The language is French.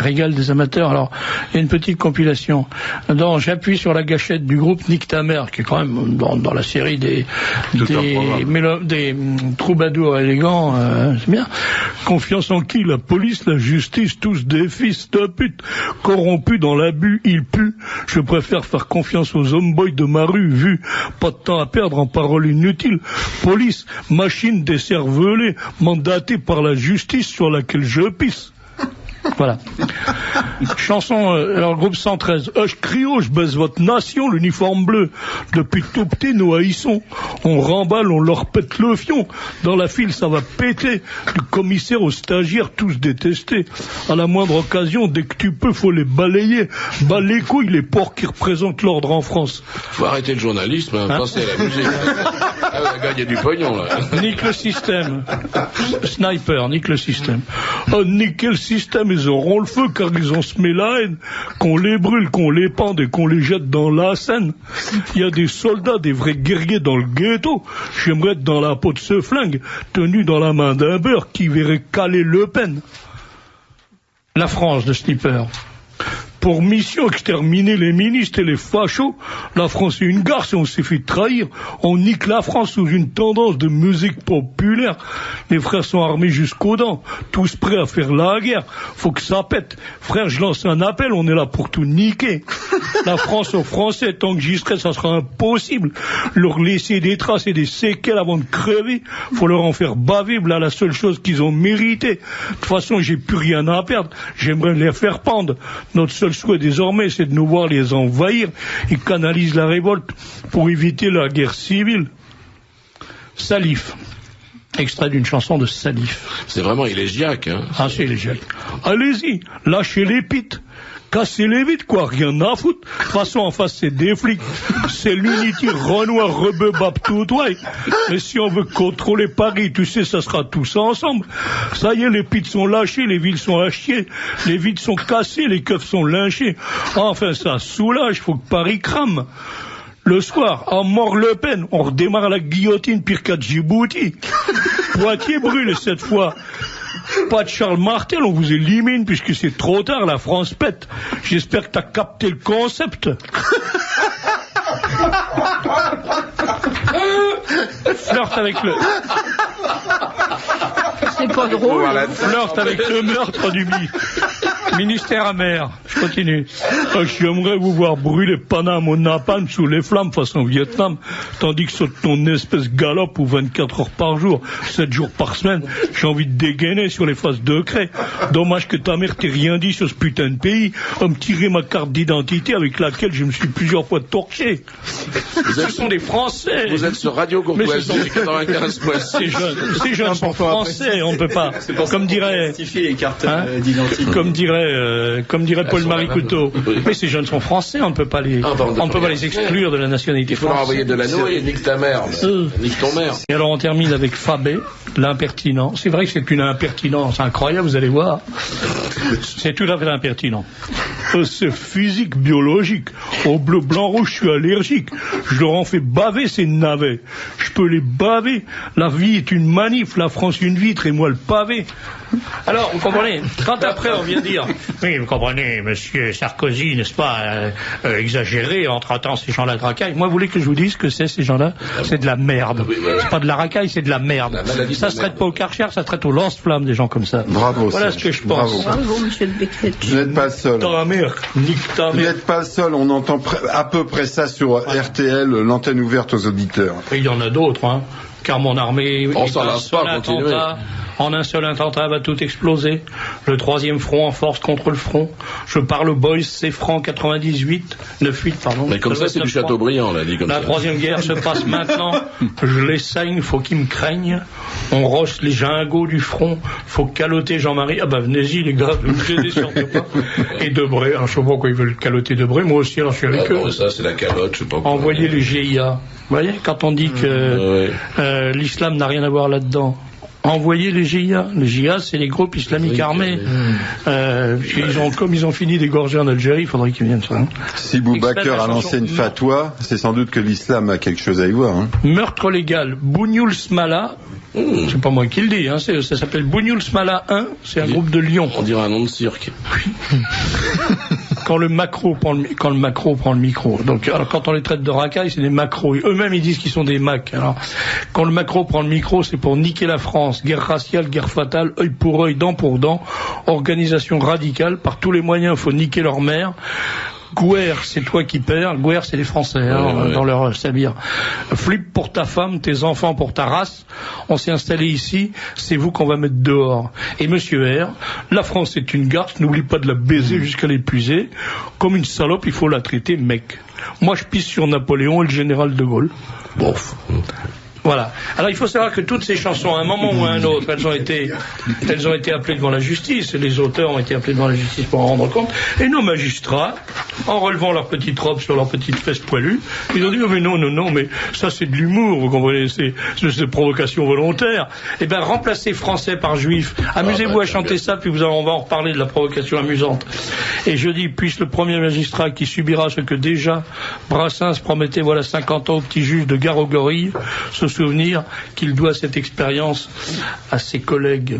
régale des amateurs. Alors, il y a une petite compilation. J'appuie sur la gâchette du groupe Nique ta mère, qui est quand même dans la série des troubadours élégants, c'est bien. Confiance en qui? La police, la justice, tous des fils de pute, corrompus dans l'abus, ils puent. Je préfère faire confiance aux homeboys de ma rue, vu pas de temps à perdre en paroles inutiles. Police, machine décervelée, mandatée par la justice sur laquelle je pisse. Voilà. Chanson, alors groupe 113. Je crie haut, je baisse votre nation, l'uniforme bleu. Depuis tout petit, nous haïssons. On remballe, on leur pète le fion. Dans la file, ça va péter. Du commissaire aux stagiaires, tous détestés. À la moindre occasion, dès que tu peux, faut les balayer. Bas les couilles, les porcs qui représentent l'ordre en France. Faut arrêter le journalisme, penser à la musique. On a gagné du pognon, là. Nique le système. Sniper, nique le système. Niquer le système, ils auront le feu car ils ont semé la haine. Qu'on les brûle, qu'on les pende et qu'on les jette dans la Seine. Il y a des soldats, des vrais guerriers dans le ghetto. J'aimerais être dans la peau de ce flingue, tenu dans la main d'un beurre qui verrait caler Le Pen. La France de Sniper. Pour mission exterminer les ministres et les fachos, la France est une garce et on s'est fait trahir. On nique la France sous une tendance de musique populaire. Les frères sont armés jusqu'aux dents, tous prêts à faire la guerre. Faut que ça pète. Frère, je lance un appel, on est là pour tout niquer. La France aux Français, tant que j'y serai, ça sera impossible. Leur laisser des traces et des séquelles avant de crever. Faut leur en faire baver, là la seule chose qu'ils ont mérité. De toute façon, j'ai plus rien à perdre. J'aimerais les faire pendre. Notre seul souhait désormais, c'est de nous voir les envahir. Ils canalisent la révolte pour éviter la guerre civile. Salif. Extrait d'une chanson de Salif. C'est vraiment élégiaque, hein. Ah, c'est élégiaque. Allez-y, lâchez les pites. Cassez-les vite, quoi, rien à foutre. De toute façon, en face, c'est des flics. C'est l'unité Renoir, Rebebab, tout, ouais. Et si on veut contrôler Paris, tu sais, ça sera tous ensemble. Ça y est, les pites sont lâchés, les villes sont à chier, les vides sont cassés, les keufs sont lynchés. Enfin, ça soulage, faut que Paris crame. Le soir, à mort Le Pen, on redémarre la guillotine pire qu'à Djibouti. Poitiers brûle cette fois. Pas de Charles Martel, on vous élimine puisque c'est trop tard, la France pète. J'espère que t'as capté le concept. Flirte avec le... C'est pas drôle. Flirte avec le meurtre du ministère amer. Je continue. J'aimerais vous voir brûler Paname au napalm sous les flammes façon Vietnam, tandis que sur ton espèce galope ou 24 heures par jour, 7 jours par semaine, j'ai envie de dégainer sur les faces de craie. Dommage que ta mère t'ait rien dit sur ce putain de pays, à me tirer ma carte d'identité avec laquelle je me suis plusieurs fois torché. Ce sont des Français. Vous êtes sur Radio Courtoisie 95.6. Ces jeunes sont français, on ne peut pas. Comme dirait, les cartes d'identité. comme dirait Paul-Marie Couteau. Mais ces jeunes sont français, on ne peut pas les exclure de la nationalité française. Il faut leur envoyer de l'anneau et nique ta mère. Nique ton mère. Et alors on termine avec Fabé, l'impertinent. C'est vrai que c'est une impertinence incroyable, vous allez voir. C'est tout à fait impertinent. C'est physique, biologique. Au bleu, blanc, rouge, je suis allergique. Je leur en fais baver ces navets. Je peux les baver. La vie est une manif, la France une vitre et moi le pavé. Alors, vous comprenez, quand après on vient dire, oui, vous comprenez, monsieur Sarkozy, n'est-ce pas, exagéré en traitant ces gens-là de racaille. Moi, vous voulez que je vous dise que c'est ces gens-là? C'est de la merde. C'est pas de la racaille, c'est de la merde. Ça se traite pas au Karcher, ça se traite au lance-flamme, des gens comme ça. Bravo. Voilà ce que je pense. Bravo, monsieur le Becquet. Vous n'êtes pas seul. Ta mère, nique ta Vous mère. n'êtes pas seul, on entend à peu près ça sur RTL, l'antenne ouverte aux auditeurs. Et il y en a d'autres, hein. Car mon armée, on s'en lasse pas, continuez. En un seul attentat va tout exploser. Le troisième front en force contre le front. Je parle boys, c'est franc 98, 9-8, pardon. Mais comme ça, c'est du Chateaubriand, là, dit comme ça. La troisième guerre se passe maintenant. Je les saigne, faut qu'ils me craignent. On roche les gingots du front. Faut caloter Jean-Marie. Ah bah venez-y, les gars, ne me gênez surtout pas. Et Debré, alors je sais pas pourquoi ils veulent caloter Debré. Moi aussi, alors je suis avec eux. Ça, c'est la calotte, je sais pas quoi. Envoyez les GIA. Vous voyez, quand on dit que l'islam n'a rien à voir là-dedans. envoyer les GIA. Les GIA, c'est les groupes islamiques armés. Comme ils ont fini d'égorger en Algérie, il faudrait qu'ils viennent ça. Hein. Si Boubacar a lancé une fatwa, c'est sans doute que l'islam a quelque chose à y voir. Hein. Meurtre légal. Bougnoul Smala. C'est pas moi qui le dis, hein, ça s'appelle Bougnoul Smala 1, c'est un groupe de Lyon. On dirait un nom de cirque. Quand le macro prend le micro. Donc, alors, quand on les traite de racailles, c'est des macros. Eux-mêmes, ils disent qu'ils sont des macs. Alors, quand le macro prend le micro, c'est pour niquer la France. Guerre raciale, guerre fatale, œil pour œil, dent pour dent. Organisation radicale. Par tous les moyens, il faut niquer leur mère. Gouer, c'est toi qui perds. Gouer, c'est les Français, dans leur sabir. Flip pour ta femme, tes enfants pour ta race. On s'est installé ici, c'est vous qu'on va mettre dehors. Et monsieur R, la France est une garce, n'oublie pas de la baiser jusqu'à l'épuiser. Comme une salope, il faut la traiter mec. Moi, je pisse sur Napoléon et le général de Gaulle. Bof. Voilà. Alors il faut savoir que toutes ces chansons, à un moment ou à un autre, elles ont été appelées devant la justice, et les auteurs ont été appelés devant la justice pour en rendre compte, et nos magistrats, en relevant leur petite robe sur leurs petites fesses poilues, ils ont dit, oh, mais non, mais ça c'est de l'humour, vous comprenez, c'est provocation volontaire. Eh ben, remplacez français par juif, amusez-vous à chanter ça, puis on va en reparler de la provocation amusante. Et je dis, puisse le premier magistrat qui subira ce que déjà Brassens promettait voilà 50 ans au petit juge de Gare aux Gorilles, se souvenir qu'il doit cette expérience à ses collègues.